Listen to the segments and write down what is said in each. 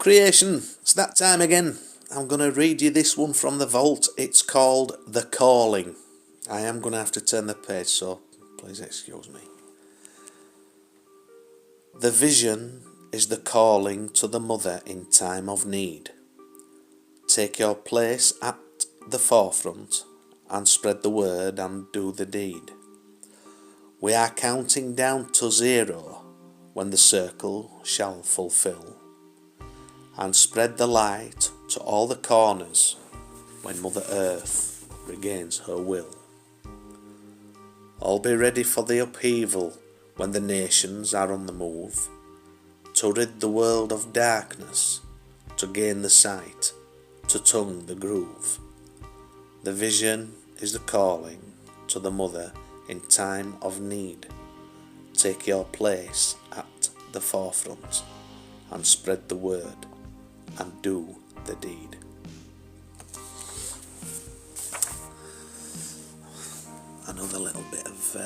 creation, it's that time again. I'm going to read you this one from the vault. It's called The Calling. I am going to have to turn the page, so please excuse me. The vision is the calling to the mother in time of need. Take your place at the forefront and spread the word and do the deed. We are counting down to 0 when the circle shall fulfill, and spread the light to all the corners when Mother Earth regains her will. All be ready for the upheaval when the nations are on the move, to rid the world of darkness, to gain the sight, to tongue the groove. The vision is the calling to the mother in time of need. Take your place at the forefront and spread the word and do the deed. Another little bit of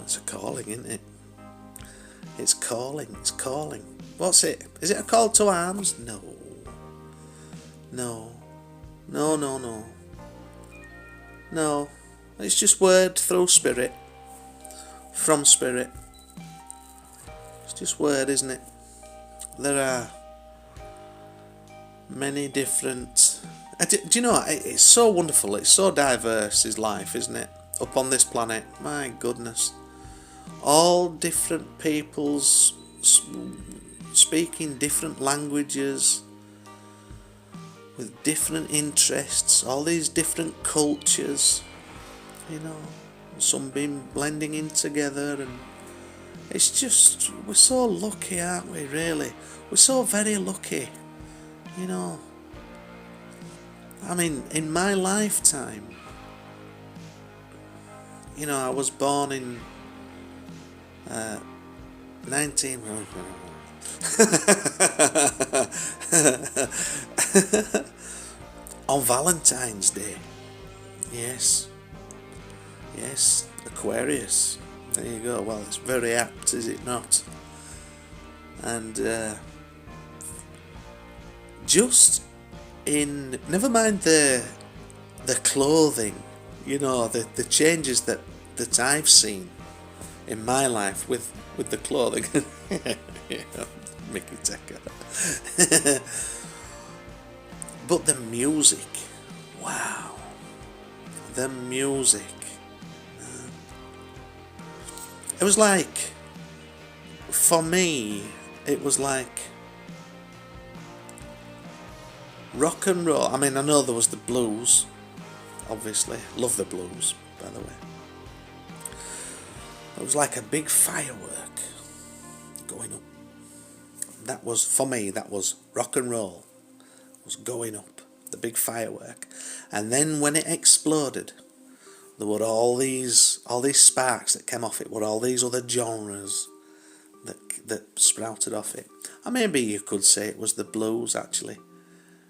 it's a calling, isn't it? It's calling. What's it? Is it a call to arms? No. It's just word through spirit, from spirit. It's just word, isn't it? There are many different... Do you know, it's so wonderful, it's so diverse, is life, isn't it? Up on this planet, my goodness. All different peoples speaking different languages, with different interests, all these different cultures, some been blending in together, and it's just, we're so lucky, aren't we, really? We're so very lucky, I mean, in my lifetime, I was born in 19... on Valentine's Day. Yes, Aquarius. There you go. Well, it's very apt, is it not? And just in, never mind the clothing, the changes that I've seen in my life with the clothing. Mickey Tecker. But the music, wow, the music. It was like, for me, it was like rock and roll. I mean, I know there was the blues, obviously. Love the blues, by the way. It was like a big firework going up. That was, for me, that was rock and roll. It was going up, the big firework. And then when it exploded, there were all these sparks that came off it, were all these other genres that sprouted off it. Or maybe you could say it was the blues, actually.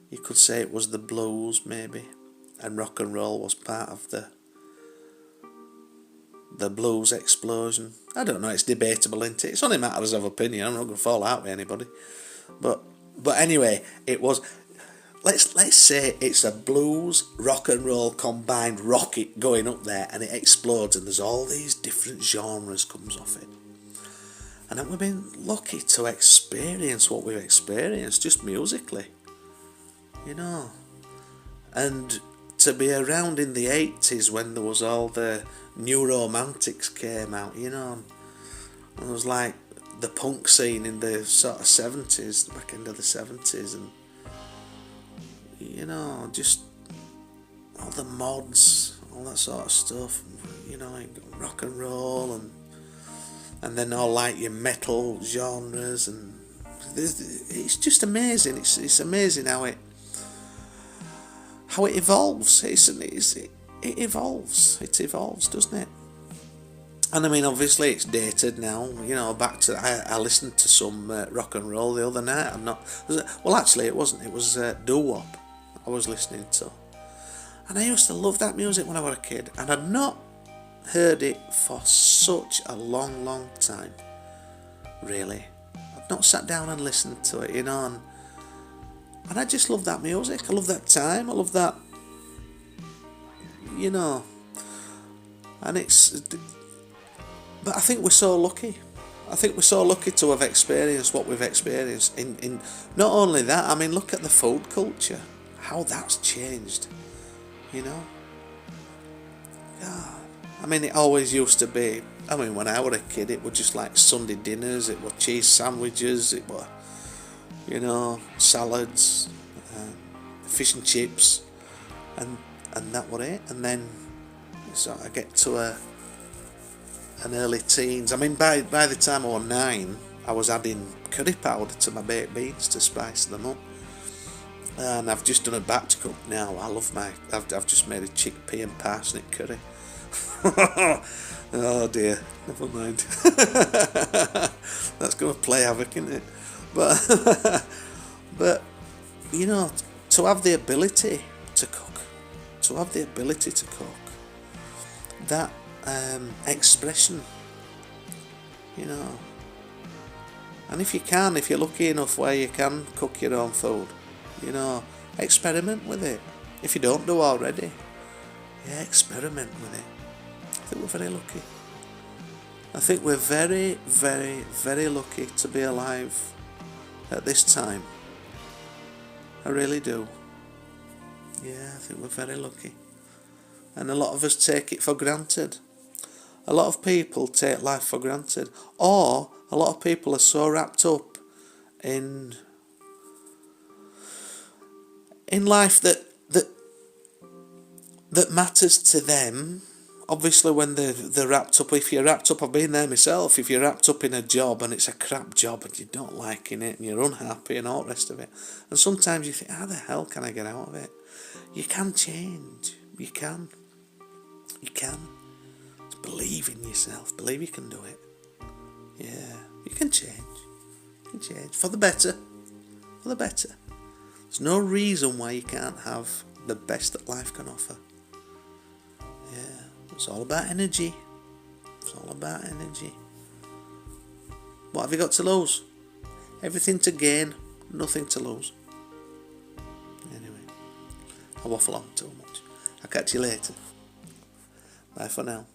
You could say it was the blues, maybe. And rock and roll was part of the blues explosion. I don't know, it's debatable, isn't it? It's only matters of opinion. I'm not going to fall out with anybody. But anyway, it was... Let's say it's a blues, rock and roll combined rocket going up there, and it explodes, and there's all these different genres comes off it. And then we've been lucky to experience what we've experienced just musically, and to be around in the 80s when there was all the new romantics came out, and it was like the punk scene in the sort of 70s, the back end of the 70s, and just all the mods, all that sort of stuff, rock and roll, and then all like your metal genres, and it's just amazing. It's amazing how it evolves. It evolves, doesn't it? And I mean, obviously it's dated now. Back to I listened to some rock and roll the other night. Actually, it wasn't. It was doo-wop I was listening to, and I used to love that music when I was a kid, and I'd not heard it for such a long time. really. I've not sat down and listened to it, and I just love that music. I love that time. I love that, and but I think we're so lucky. I think we're so lucky to have experienced what we've experienced. In not only that, I mean, look at the food culture, how that's changed. God. I mean, it always used to be. I mean, when I was a kid, it was just like Sunday dinners. It were cheese sandwiches. It were, salads, fish and chips, and that was it. And then I get to an early teens. I mean, by the time I was 9, I was adding curry powder to my baked beans to spice them up. And I've just done a batch cook now. I've just made a chickpea and parsnip curry. Oh dear, never mind. That's going to play havoc, isn't it? But to have the ability to cook, that expression, and if you're lucky enough where you can cook your own food, experiment with it. If you don't do already, experiment with it. I think we're very lucky. I think we're very, very, very lucky to be alive at this time. I really do. Yeah, I think we're very lucky. And a lot of us take it for granted. A lot of people take life for granted. Or a lot of people are so wrapped up in life that matters to them. Obviously, when they're wrapped up, if you're wrapped up, I've been there myself, if you're wrapped up in a job and it's a crap job and you're not liking it and you're unhappy and all the rest of it, and sometimes you think, how the hell can I get out of it? You can change. You can. Just believe in yourself. Believe you can do it. Yeah, you can change. For the better. There's no reason why you can't have the best that life can offer. Yeah, it's all about energy. What have you got to lose? Everything to gain, nothing to lose. Anyway, I waffle on too much. I'll catch you later. Bye for now.